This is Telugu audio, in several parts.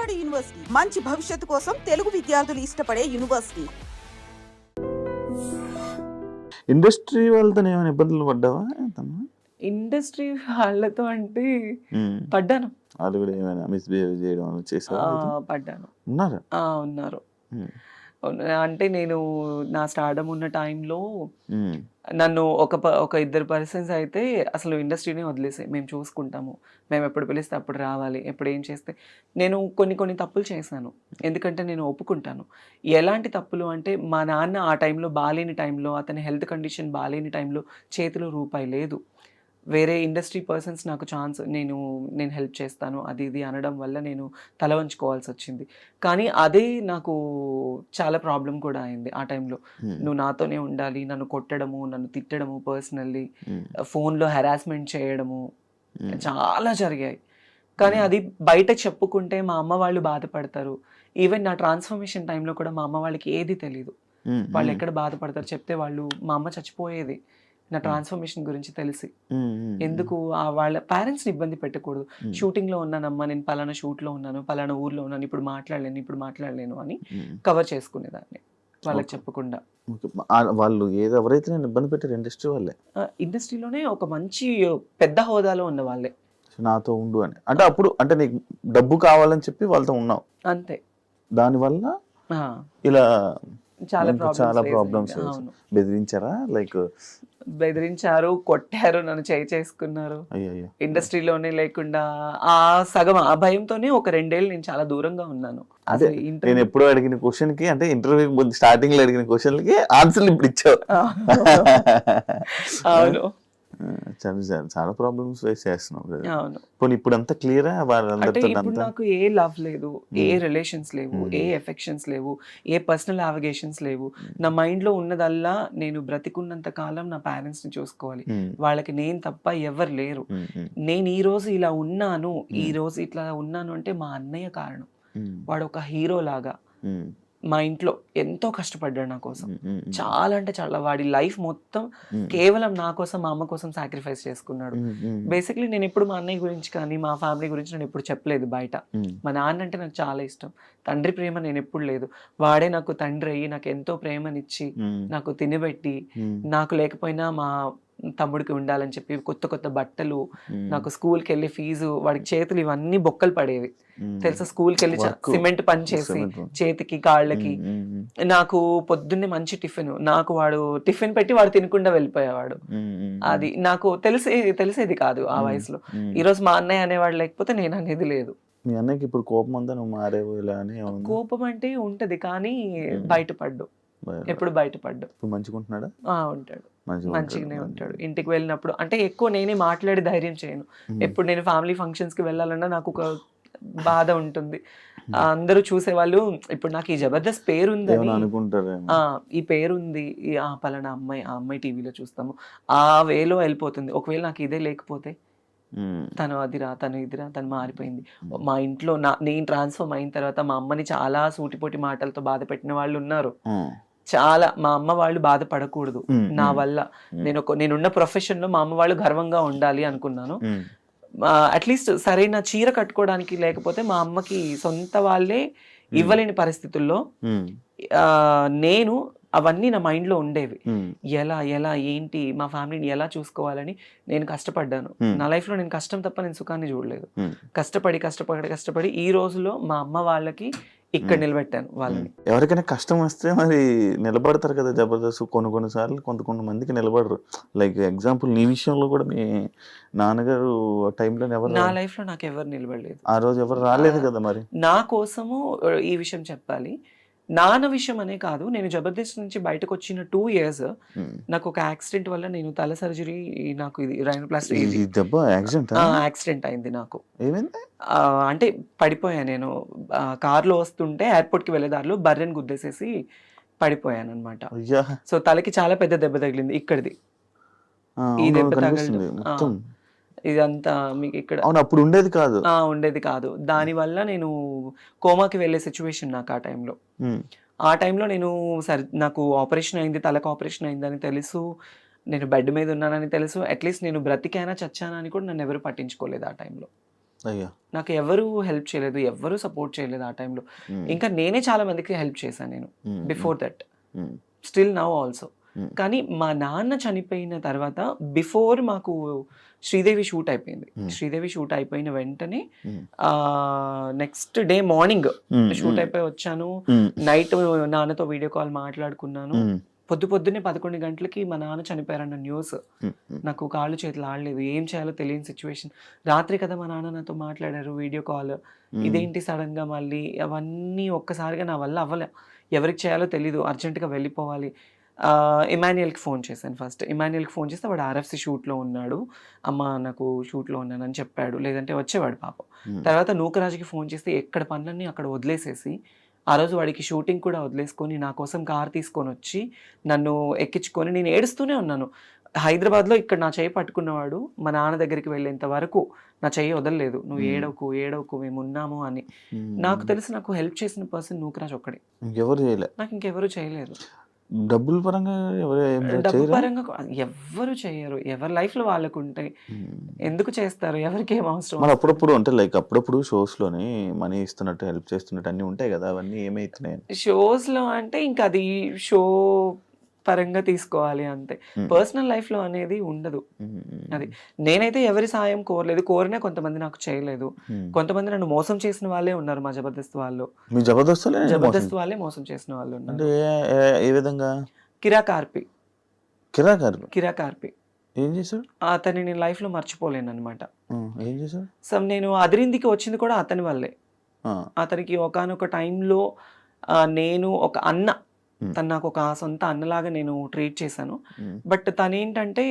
పల్నాడు యూనివర్సిటీ మంచి భవిష్యత్తు కోసం తెలుగు విద్యార్థులు ఇష్టపడే యూనివర్సిటీ. ఇండస్ట్రీ వాళ్ళతో ఏమైనా ఇబ్బందులు పడ్డావా? ఇండస్ట్రీ వాళ్ళతో అంటే పడ్డాను. వాళ్ళు కూడా ఏమైనా మిస్బిహేవ్ చేయడం చేశారు? పడ్డాను. ఉన్నారా? ఉన్నారు. అంటే నేను నా స్టార్డమ్ ఉన్న టైంలో నన్ను ఒక ఇద్దరు పర్సన్స్ అయితే అసలు ఇండస్ట్రీనే వదిలేసాయి, మేము చూసుకుంటాము, మేము ఎప్పుడు పిలిస్తే అప్పుడు రావాలి, ఎప్పుడు ఏం చేస్తే. నేను కొన్ని తప్పులు చేశాను, ఎందుకంటే నేను ఒప్పుకుంటాను. ఎలాంటి తప్పులు అంటే మా నాన్న ఆ టైంలో బాగాలేని టైంలో, అతని హెల్త్ కండిషన్ బాగాలేని టైంలో చేతిలో రూపాయి లేదు. వేరే ఇండస్ట్రీ పర్సన్స్ నాకు ఛాన్స్, నేను హెల్ప్ చేస్తాను అది ఇది అనడం వల్ల నేను తల వంచుకోవాల్సి వచ్చింది. కానీ అదే నాకు చాలా ప్రాబ్లం కూడా అయింది ఆ టైంలో. నువ్వు నాతోనే ఉండాలి, నన్ను కొట్టడము, నన్ను తిట్టడము, పర్సనల్లీ ఫోన్లో హెరాస్మెంట్ చేయడము చాలా జరిగాయి. కానీ అది బయట చెప్పుకుంటే మా అమ్మ వాళ్ళు బాధపడతారు. ఈవెన్ నా ట్రాన్స్ఫర్మేషన్ టైంలో కూడా మా అమ్మ వాళ్ళకి ఏది తెలీదు. వాళ్ళు ఎక్కడ బాధపడతారు చెప్తే, వాళ్ళు మా అమ్మ చచ్చిపోయేది నా ట్రాన్స్ఫర్మేషన్ గురించి తెలిసి. ఎందుకు వాళ్ళ పేరెంట్స్ని ఇబ్బంది పెట్టకూడదు. షూటింగ్లో ఉన్నానమ్మా, నేను పలానా షూట్లో ఉన్నాను, పలానా ఊర్లో ఉన్నాను, ఇప్పుడు మాట్లాడలేను అని కవర్ చేసుకునేదాన్ని వాళ్ళకి చెప్పకుండా. వాళ్ళు ఎవరైతే నేను ఇబ్బంది పెట్టారు ఇండస్ట్రీ వాళ్ళే. ఇండస్ట్రీలోనే ఒక మంచి పెద్ద హోదాలో ఉన్న వాళ్ళే నాతో ఉండు అని. అంటే అప్పుడు అంటే నీకు డబ్బు కావాలని చెప్పి వాళ్ళతో ఉన్నావు అంతే. దానివల్ల ఇలా చాలా ప్రాబ్లమ్స్. బెదిరించారా? బెదిరించారు, కొట్టారు, నన్ను చేసుకున్నారు. ఇండస్ట్రీలోనే లేకుండా ఆ సగం ఆ భయంతోనే ఒక 2 ఏళ్ళు నేను చాలా దూరంగా ఉన్నాను. అదే నేను ఎప్పుడో అడిగిన క్వశ్చన్ కి, అంటే ఇంటర్వ్యూ స్టార్టింగ్ లో అడిగిన క్వశ్చన్ కి ఆన్సర్లు ఇప్పుడు ఇచ్చావు. అవును, చాలా ప్రాబ్లమ్స్ ఫేస్ చేస్తున్నావు. అవును. ఇప్పుడు అంతా క్లియరా? ఇప్పుడు నాకు ఏ లవ్ లేదు, ఏ రిలేషన్స్ లేవు, ఏ ఎఫెక్షన్స్ లేవు, ఏ పర్సనల్ అవగేషన్స్ లేవు. నా మైండ్ లో ఉన్నదల్లా నేను బ్రతికున్నంత కాలం నా పేరెంట్స్ ని చూసుకోవాలి, వాళ్ళకి నేను తప్ప ఎవరు లేరు. నేను ఈ రోజు ఇలా ఉన్నాను, ఈ రోజు ఇట్లా ఉన్నాను అంటే మా అన్నయ్య కారణం. వాడు ఒక హీరో లాగా మా ఇంట్లో ఎంతో కష్టపడ్డాడు నా కోసం. చాలా అంటే చాలా. వాడి లైఫ్ మొత్తం కేవలం నా కోసం, మా అమ్మ కోసం సాక్రిఫైస్ చేసుకున్నాడు. బేసిక్లీ నేను ఎప్పుడు మా అన్నయ్య గురించి కానీ మా ఫ్యామిలీ గురించి నేను ఎప్పుడు చెప్పలేదు బయట. మా నాన్న అంటే నాకు చాలా ఇష్టం. తండ్రి ప్రేమ నేను ఎప్పుడు లేదు. వాడే నాకు తండ్రి అయ్యి నాకు ఎంతో ప్రేమనిచ్చి, నాకు తినబెట్టి, నాకు లేకపోయినా మా తమ్ముడికి ఉండాలని చెప్పి కొత్త బట్టలు, నాకు స్కూల్కి వెళ్ళి ఫీజు, వాడికి చేతులు ఇవన్నీ బొక్కలు పడేవి తెలుసా. స్కూల్కి వెళ్ళి సిమెంట్ పని చేసి చేతికి కాళ్ళకి, నాకు పొద్దున్నే మంచి టిఫిన్, నాకు వాడు టిఫిన్ పెట్టి వాడు తినకుండా వెళ్ళిపోయేవాడు. అది నాకు తెలిసేది కాదు ఆ వయసులో. ఈరోజు మా అన్నయ్య అనేవాడు లేకపోతే నేను అనేది లేదు. మీ అన్నయ్యకి ఇప్పుడు కోపం అంతా నువ్వు మారేవు ఇలా అని? కోపం అంటే ఉంటది కానీ బయటపడ్డు, ఎప్పుడు బయటపడ్డు. మంచిగుంటున్నాడా? ఉంటాడు, మంచిగానే ఉంటాడు. ఇంటికి వెళ్ళినప్పుడు అంటే ఎక్కువ నేనే మాట్లాడి ధైర్యం చేయను. ఎప్పుడు నేను ఫ్యామిలీ ఫంక్షన్స్ కి వెళ్ళాలన్నా నాకు ఒక బాధ ఉంటుంది. అందరూ చూసేవాళ్ళు ఇప్పుడు నాకు ఈ జబర్దస్త్ పేరు ఉంది, ఈ పేరుంది, ఆ పలానా ఆ అమ్మాయి టీవీలో చూస్తాము, ఆ వేలో వెళ్ళిపోతుంది. ఒకవేళ నాకు ఇదే లేకపోతే, తను అదిరా, తను ఇదిరా, తను మారిపోయింది. మా ఇంట్లో నేను ట్రాన్స్ఫర్మ్ అయిన తర్వాత మా అమ్మని చాలా సూటిపోటి మాటలతో బాధ పెట్టిన వాళ్ళు ఉన్నారు. చాలా. మా అమ్మ వాళ్ళు బాధపడకూడదు నా వల్ల. నేనున్న ప్రొఫెషన్ లో మా అమ్మ వాళ్ళు గర్వంగా ఉండాలి అనుకున్నాను. అట్లీస్ట్ సరైన చీర కట్టుకోవడానికి లేకపోతే మా అమ్మకి సొంత వాళ్ళే ఇవ్వలేని పరిస్థితుల్లో నేను అవన్నీ నా మైండ్ లో ఉండేవి. ఎలా ఏంటి మా ఫ్యామిలీని ఎలా చూసుకోవాలని నేను కష్టపడ్డాను. నా లైఫ్ లో నేను కష్టం తప్ప నేను సుఖాన్ని చూడలేదు. కష్టపడి ఈ రోజులో మా అమ్మ వాళ్ళకి ఇక్కడ నిలబెట్టాను వాళ్ళని. ఎవరికైనా కష్టం వస్తే మరి నిలబడతారు కదా జబర్దస్త్. కొన్నిసార్లు కొంతమందికి నిలబడరు. లైక్ ఎగ్జాంపుల్ నీ విషయంలో కూడా మీ నాన్నగారు టైంలో నా లైఫ్ లో నాకు ఎవరు నిలబడలేదు. ఆ రోజు ఎవరు రాలేదు కదా మరి. నా కోసము ఈ విషయం చెప్పాలి, నాన్న విషయం అనే కాదు, నేను జబర్దస్త్ నుంచి బయటకు వచ్చిన 2 years నాకు ఒక యాక్సిడెంట్ వల్ల నేను తల సర్జరీ, నాకు ఇది రైనోప్లాస్టీ యాక్సిడెంట్ అయింది నాకు. అంటే పడిపోయా నేను. కార్లో వస్తుంటే ఎయిర్పోర్ట్కి వెళ్ళే దారిలో బర్రెని గుద్దేసేసి పడిపోయాను అనమాట. సో తలకి చాలా పెద్ద దెబ్బ తగిలింది. ఇక్కడిది ఈ దెబ్బ తగలదు, ఇదంతా మీకు ఇక్కడ అప్పుడు ఉండేది కాదు. దానివల్ల నేను కోమాకి వెళ్ళే సిచ్యువేషన్ నాకు ఆ టైంలో. ఆ టైంలో నేను నాకు ఆపరేషన్ అయింది, తలకు ఆపరేషన్ అయిందని తెలుసు, నేను బెడ్ మీద ఉన్నానని తెలుసు. అట్లీస్ట్ నేను బ్రతికైనా చచ్చానా అని కూడా నన్ను ఎవరు పట్టించుకోలేదు ఆ టైంలో. అయ్యా. నాకు ఎవరు హెల్ప్ చేయలేదు, ఎవరు సపోర్ట్ చేయలేదు ఆ టైంలో. ఉమ్, ఇంకా నేనే చాలా మందికి హెల్ప్ చేశాను నేను um, before that, um, still now also. Um, కానీ మా నాన్న చనిపోయిన తర్వాత బిఫోర్ మాకు శ్రీదేవి షూట్ అయిపోయింది. Hmm. శ్రీదేవి షూట్ అయిపోయిన వెంటనే um, next day morning um, shoot అయిపోయి వచ్చాను. ఉమ్, నైట్ నాన్నతో వీడియో కాల్ మాట్లాడుకున్నాను. ఉమ్, పొద్దున్నే 11 గంటలకి మా నాన్న చనిపోయారన్న న్యూస్. ఉమ్, ఉమ్, నాకు కాళ్ళు చేతులు ఆడలేదు, ఏం చేయాలో తెలియని సిచ్యువేషన్. రాత్రి కదా మా నాన్న నాతో మాట్లాడారు వీడియో కాల్. ఇదేంటి సడన్ గా మళ్ళీ, అవన్నీ ఒక్కసారిగా నా వల్ల అవ్వలే. ఎవరికి చేయాలో తెలీదు, అర్జెంటుగా వెళ్ళిపోవాలి. ఇమాన్యుయల్కి ఫోన్ చేశాను ఫస్ట్. ఇమాన్యుయల్కి ఫోన్ చేస్తే వాడు ఆర్ఎఫ్సి షూట్లో ఉన్నాడు, అమ్మ నాకు షూట్లో ఉన్నానని చెప్పాడు, లేదంటే వచ్చేవాడు పాపం. ఉమ్, తర్వాత నూకరాజుకి ఫోన్ చేస్తే ఎక్కడ పనులన్నీ అక్కడ వదిలేసేసి, ఆ రోజు వాడికి షూటింగ్ కూడా వదిలేసుకొని నా కోసం కార్ తీసుకొని వచ్చి నన్ను ఎక్కించుకొని, నేను ఏడుస్తూనే ఉన్నాను. హైదరాబాద్లో ఇక్కడ నా చెయ్యి పట్టుకున్నవాడు మా నాన్న దగ్గరికి వెళ్ళేంత వరకు నా చెయ్యి వదలలేదు. నువ్వు ఏడవకు మేము ఉన్నాము అని. ఉమ్. నాకు తెలిసి నాకు హెల్ప్ చేసిన పర్సన్ నూకరాజ్ ఒక్కడే, ఇంకెవరు చేయలే? నాకు ఇంకెవరు చేయలేదు. డబ్బుల పరంగా ఎవరు ఏం డబ్బు చేయరా? పరంగా ఎవ్వరు చేయరు, ఎవరి లైఫ్లో వాళ్ళకు ఉంటాయి, ఉమ్. ఎందుకు చేస్తారు, ఎవరికి ఏం అవసరం. మరి అప్పుడప్పుడు అంటే లైక్ అప్పుడప్పుడు షోస్ లోని మనీ ఇస్తున్నట్టు హెల్ప్ చేస్తున్నట్టు అన్ని ఉంటాయి కదా, అవన్నీ ఏమైతున్నాయి? షోస్లో అంటే ఇంకా అది షో పరంగా తీసుకోవాలి అంతే, పర్సనల్ లైఫ్లో అనేది ఉండదు. అది నేనైతే ఎవరి సాయం కోరలేదు, కోరినా కొంతమంది నాకు చేయలేదు. కొంతమంది నన్ను మోసం చేసిన వాళ్ళే ఉన్నారు మా జబర్దస్త్ వాళ్ళు. మీ జబర్దస్త్ జబర్దస్త్ వాళ్ళే మోసం చేసిన వాళ్ళు ఉన్నారు. అంటే ఏ విధంగా? కిరాకార్పి కిరాకారు ఏం చేశాడు? అతన్ని నేను లైఫ్లో మర్చిపోలేను అనమాట. ఏం చేశాడు? సో నేను అదిరిందికి వచ్చింది కూడా అతని వల్లే. ఆ, అతనికి ఒకానొక టైంలో నేను ఒక అన్న, తను నాకు ఒక సొంత అన్నలాగా నేను ట్రీట్ చేశాను. ఉమ్, బట్ తనేంటంటే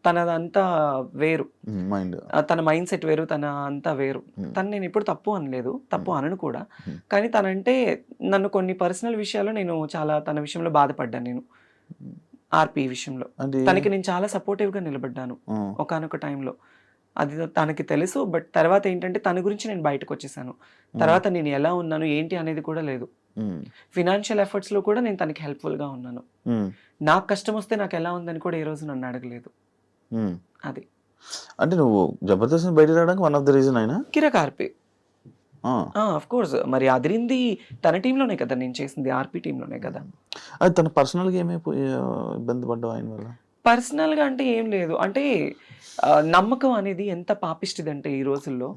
తనదంతా వేరు, మైండ్ తన మైండ్ సెట్ వేరు, తన అంతా వేరు. తను నేను ఎప్పుడు తప్పు అనలేదు, తప్పు అనను కూడా. కానీ తనంటే నన్ను కొన్ని పర్సనల్ విషయాల్లో నేను చాలా తన విషయంలో బాధపడ్డాను. నేను ఆర్పి విషయంలో అంటే తనకి నేను చాలా సపోర్టివ్గా నిలబడ్డాను ఒకానొక టైంలో. అది తనకి తెలుసు. బట్ తర్వాత ఏంటంటే తన గురించి నేను బయటకు వచ్చేసాను. తర్వాత నేను ఎలా ఉన్నాను ఏంటి అనేది కూడా లేదు. ఫినాన్షియల్ ఎఫర్ట్స్లో కూడా నేను తనకి హెల్ప్ఫుల్గా ఉన్నాను. నాకు కష్టం వస్తే నాకు ఎలా ఉందని కూడా ఏ రోజు నన్ను అడగలేదు. అది అంటే నువ్వు జబర్దస్త్ బయట రావడానికి వన్ ఆఫ్ ద రీజన్ అయినా కిరాకార్పి. ఆఫ్ కోర్స్, మరి అదిరింది తన టీంలోనే కదా నేను చేసింది, ఆర్పి టీంలోనే కదా. అది తన పర్సనల్గా ఏమైపోయి ఇబ్బంది పడ్డావు ఆయన వల్ల? పర్సనల్గా అంటే ఏం లేదు, అంటే నమ్మకం అనేది ఎంత పాపిష్టిది అంటే ఈ రోజుల్లో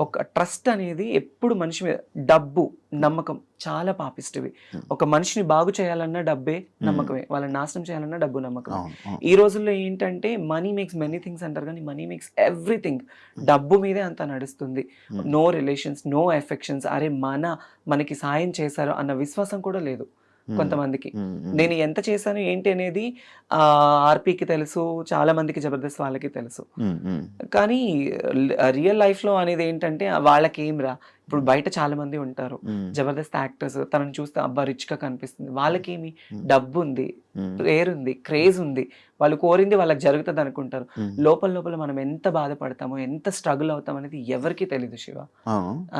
ఒక ట్రస్ట్ అనేది ఎప్పుడు మనిషి మీద, డబ్బు నమ్మకం చాలా పాపిష్టివి. ఒక మనిషిని బాగు చేయాలన్నా డబ్బే నమ్మకమే, వాళ్ళని నాశనం చేయాలన్నా డబ్బు నమ్మకమే. ఈ రోజుల్లో ఏంటంటే మనీ మేక్స్ మెనీ థింగ్స్ అంటారు, కానీ మనీ మేక్స్ ఎవ్రీథింగ్. డబ్బు మీదే అంతా నడుస్తుంది. No relations, no affections. అరే మనకి సాయం చేశారు అన్న విశ్వాసం కూడా లేదు కొంతమందికి. నేను ఎంత చేశాను ఏంటి అనేది ఆర్పీకి తెలుసు, చాలా మందికి జబర్దస్త్ వాళ్ళకి తెలుసు. కానీ రియల్ లైఫ్లో అనేది ఏంటంటే వాళ్ళకి ఏం రా, ఇప్పుడు బయట చాలా మంది ఉంటారు జబర్దస్త్ యాక్టర్స్, తనని చూస్తే అబ్బా రిచ్గా కనిపిస్తుంది, వాళ్ళకేమి డబ్బు ఉంది, పేరు ఉంది, క్రేజ్ ఉంది, వాళ్ళు కోరింది వాళ్ళకి జరుగుతుంది అనుకుంటారు. లోపల మనం ఎంత బాధపడతామో, ఎంత స్ట్రగుల్ అవుతాం అనేది ఎవరికి తెలీదు శివ.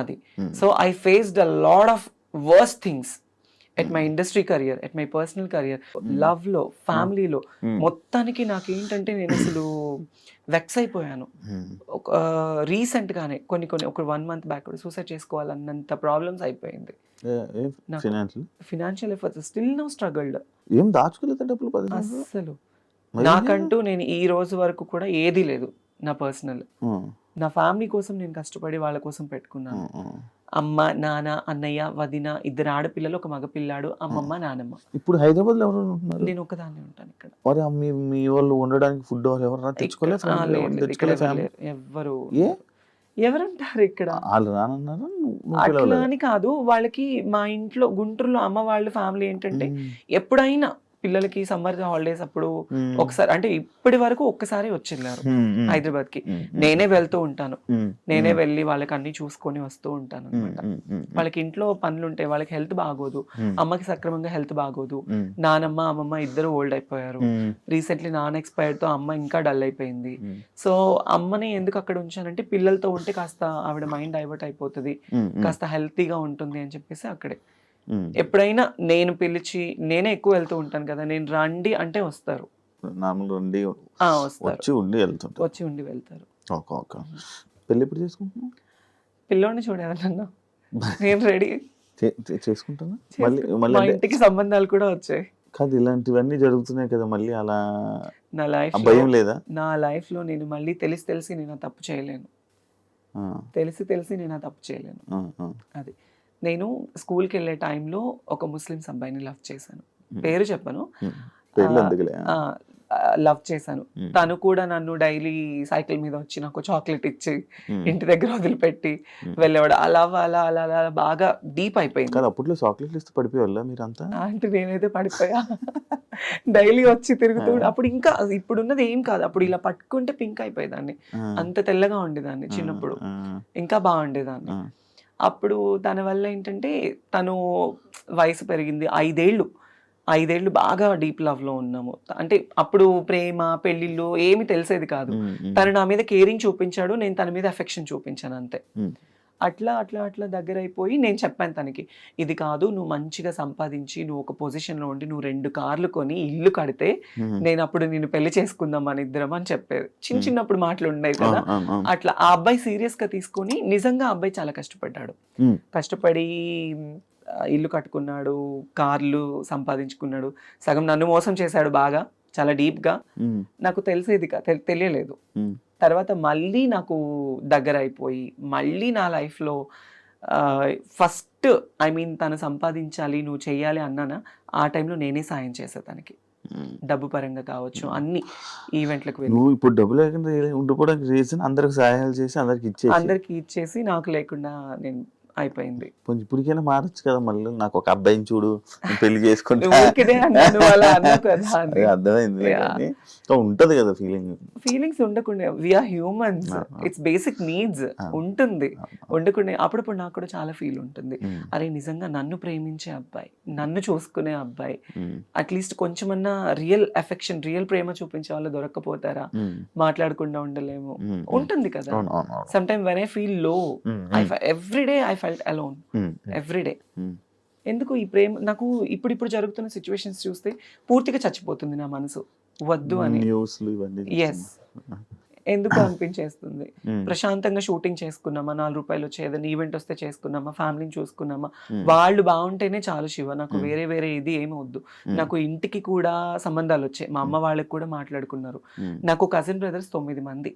అది so I faced a lot of worst things at my industry career, at my personal career, love లో, ఫ్యామిలీలో, మొత్తానికి నాకేంటంటే నేను అసలు వెక్స్ అయిపోయాను. ఒక రీసెంట్గానే ఒక 1 month బ్యాక్ సూసైడ్ చేసుకోవాలన్నంత ప్రాబ్లమ్స్ అయిపోయింది. Financial efforts still no struggled. ఏం దాచుకోలేదు డబ్బులు అసలు నాకంటూ నేను ఈ రోజు వరకు కూడా ఏది లేదు నా పర్సనల్. నా ఫ్యామిలీ కోసం నేను కష్టపడి వాళ్ళ కోసం పెట్టుకున్నాను. అమ్మ, నాన్న, అన్నయ్య, వదిన, 2 ఆడపిల్లలు, 1 మగపిల్లాడు, అమ్మమ్మ, నానమ్మ. ఇప్పుడు హైదరాబాద్ లో ఎవరు ఉంటున్నారు? నేను ఒకదాన్ని ఉంటాను ఇక్కడ. మరి మీ వాళ్ళు ఉండడానికి ఫుడ్ ఎవరు తెచ్చుకోలేదు? ఎవరంటారు ఇక్కడ? వాళ్ళు రానన్నారు. అట్లా అని కాదు, వాళ్ళకి మా ఇంట్లో గుంటూరులో అమ్మ వాళ్ళ ఫ్యామిలీ ఏంటంటే ఎప్పుడైనా పిల్లలకి సమ్మర్ హాలిడేస్ అప్పుడు ఒకసారి, అంటే ఇప్పటి వరకు ఒక్కసారి వచ్చిన్నారు హైదరాబాద్ కి. నేనే వెళ్తూ ఉంటాను, నేనే వెళ్ళి వాళ్ళకి అన్ని చూసుకొని వస్తూ ఉంటాను అనమాట. వాళ్ళకి ఇంట్లో పనులు ఉంటాయి, వాళ్ళకి హెల్త్ బాగోదు, అమ్మకి సక్రమంగా హెల్త్ బాగోదు, నానమ్మ అమ్మమ్మ ఇద్దరు ఓల్డ్ అయిపోయారు. రీసెంట్లీ నాన్న ఎక్స్పైర్డ్ తో అమ్మ ఇంకా డల్ అయిపోయింది. సో అమ్మని ఎందుకు అక్కడ ఉంచానంటే పిల్లలతో ఉంటే కాస్త ఆవిడ మైండ్ డైవర్ట్ అయిపోతుంది, కాస్త హెల్తీగా ఉంటుంది అని చెప్పేసి అక్కడే. ఎప్పుడైనా నేను పిలిచి, నేనే ఎక్కువ వెళ్తూ ఉంటాను కదా, నేను రండి అంటే వస్తారు, వచ్చి ఉండి వెళ్తారు. పెళ్ళి ఎప్పుడు చేసుకుంటున్నావు? పిల్లోడిని చూడాలన్నా నేను రెడీ. చేసుకుంటానా మళ్ళీ? మా మళ్ళీ ఇంటికి సంబంధాలు కూడా వచ్చాయి. కాదు, ఇలాంటివన్నీ జరుగుతున్నాయి కదా మళ్ళీ, అలా నా లైఫ్ భయం లేదా? నా లైఫ్ లో నేను మళ్ళీ తెలిసి నేను ఆ తప్పు చేయలేను. తెలిసి నేను ఆ తప్పు చేయలేను. అది నేను స్కూల్కి వెళ్ళే టైంలో ఒక ముస్లిమ్స్ అబ్బాయిని లవ్ చేశాను. పేరు చెప్పను, లవ్ చేశాను. తను కూడా నన్ను డైలీ సైకిల్ మీద వచ్చి నాకు చాక్లెట్ ఇచ్చి ఇంటి దగ్గర వదిలిపెట్టి వెళ్ళేవాడు. అలా అలా అలా అలా బాగా డీప్ అయిపోయింది. అప్పట్లో చాక్లెట్లు ఇస్తే పడిపోయేవాళ్ళ మీరంతా? అంటే నేనైతే పడిపోయా. డైలీ వచ్చి తిరుగుతూ, అప్పుడు ఇంకా ఇప్పుడున్నది ఏం కాదు, అప్పుడు ఇలా పట్టుకుంటే పింక్ అయిపోయేదాన్ని, అంత తెల్లగా ఉండేదాన్ని చిన్నప్పుడు, ఇంకా బాగుండేదాన్ని. అప్పుడు తన వల్ల ఏంటంటే తను వయసు పెరిగింది, 5 ఏళ్ళు బాగా డీప్ లవ్ లో ఉన్నాము. అంటే అప్పుడు ప్రేమ పెళ్లిళ్ళు ఏమి తెలిసేది కాదు. తను నా మీద కేరింగ్ చూపించాడు, నేను తన మీద అఫెక్షన్ చూపించాను అంతే. అట్లా అట్లా అట్లా దగ్గర అయిపోయి నేను చెప్పాను తనకి, ఇది కాదు, నువ్వు మంచిగా సంపాదించి నువ్వు ఒక పొజిషన్ లో ఉండి నువ్వు 2 కార్లు కొని ఇల్లు కడితే నేను అప్పుడు నిన్ను పెళ్లి చేసుకుందాం మన ఇద్దరం అని చెప్పేది. చిన్నప్పుడు మాటలు ఉండేవి కదా అట్లా. ఆ అబ్బాయి సీరియస్ గా తీసుకొని, నిజంగా ఆ అబ్బాయి చాలా కష్టపడ్డాడు. కష్టపడి ఇల్లు కట్టుకున్నాడు, కార్లు సంపాదించుకున్నాడు, సగం నన్ను మోసం చేశాడు బాగా, చాలా డీప్ గా. నాకు తెలియలేదు. తర్వాత మళ్ళీ నాకు దగ్గర అయిపోయి, మళ్ళీ నా లైఫ్లో ఫస్ట్ తను సంపాదించాలి నువ్వు చెయ్యాలి అన్నానా, ఆ టైంలో నేనే సాయం చేసే తనకి, డబ్బు పరంగా కావచ్చు, అన్ని ఈవెంట్లకు వెళ్ళి. నువ్వు ఇప్పుడు డబ్బు లేకుండా ఉండిపోవడానికి రీజన్ అందరికి సహాయాలు చేసి అందరికి ఇచ్చేసి నాకు లేకుండా నేను అయిపోయింది. ఇప్పటికైనా మారచ్చు కదా, మళ్ళీ నాకు ఒక అబ్బాయిని చూడు పెళ్లి చేసుకుంటే అర్థమైంది. ఉంటది కదా ఫీలింగ్స్ ఉండకుండా, we are humans, it's basic needs ఉంటుంది. ఉండకుండా అప్పుడప్పుడు నాకు కూడా చాలా ఫీల్ ఉంటుంది, అరే నిజంగా నన్ను ప్రేమించే అబ్బాయి, నన్ను చూసుకునే అబ్బాయి, అట్లీస్ట్ కొంచెమన్నా రియల్ అఫెక్షన్, రియల్ ప్రేమ చూపించే వాళ్ళు దొరక్కపోతారా, మాట్లాడకుండా ఉండలేము, ఉంటుంది కదా. Some time when I feel low, every day I felt alone, every day. ఎందుకు ఈ ప్రేమ నాకు ఇప్పుడు జరుగుతున్న సిచ్యువేషన్స్ చూస్తే పూర్తిగా చచ్చిపోతుంది నా మనసు, వద్దు అని. ఎస్, ఎందుకు అనిపించేస్తుంది. ప్రశాంతంగా షూటింగ్ చేసుకున్నామా, 4 రూపాయలు వచ్చే ఏదైనా ఈవెంట్ వస్తే చేసుకున్నామా, ఫ్యామిలీని చూసుకున్నామా, వాళ్ళు బాగుంటేనే చాలు శివ, నాకు వేరే ఇది ఏమి వద్దు. నాకు ఇంటికి కూడా సంబంధాలు వచ్చాయి, మా అమ్మ వాళ్ళకి కూడా మాట్లాడుకున్నారు. నాకు కజిన్ బ్రదర్స్ 9 మంది,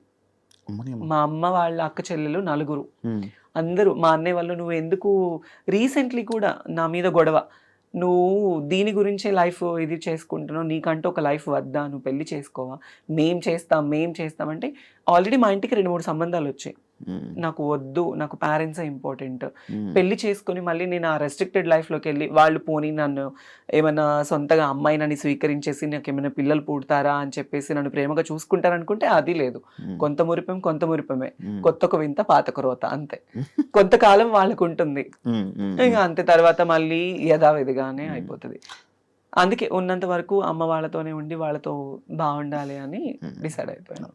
మా అమ్మ వాళ్ళ అక్క చెల్లెలు 4, అందరూ. మా అన్నయ్య వాళ్ళు, నువ్వు ఎందుకు రీసెంట్లీ కూడా నా మీద గొడవ, నువ్వు దీని గురించే లైఫ్ ఇది చేసుకుంటున్నావు, నీకంటూ ఒక లైఫ్ వద్దా, నువ్వు పెళ్లి చేసుకోవా, మేం చేస్తాం అంటే, ఆల్రెడీ మా ఇంటికి 2-3 సంబంధాలు వచ్చాయి. నాకు వద్దు, నాకు పేరెంట్సే ఇంపార్టెంట్. పెళ్లి చేసుకుని మళ్ళీ నేను ఆ రెస్ట్రిక్టెడ్ లైఫ్లోకి వెళ్ళి, వాళ్ళు పోనీ నన్ను ఏమన్నా సొంతగా అమ్మాయి నన్ను స్వీకరించేసి నాకు ఏమైనా పిల్లలు పుడతారా అని చెప్పేసి నన్ను ప్రేమగా చూసుకుంటారనుకుంటే అది లేదు. కొంత మురిపమే, కొత్త వింత పాత రోత, అంతే. కొంతకాలం వాళ్ళకు ఉంటుంది, ఇంకా అంతే. తర్వాత మళ్ళీ యథావిధిగానే అయిపోతుంది. అందుకే ఉన్నంత వరకు అమ్మ వాళ్ళతోనే ఉండి వాళ్ళతో బాగుండాలి అని డిసైడ్ అయిపోయాను.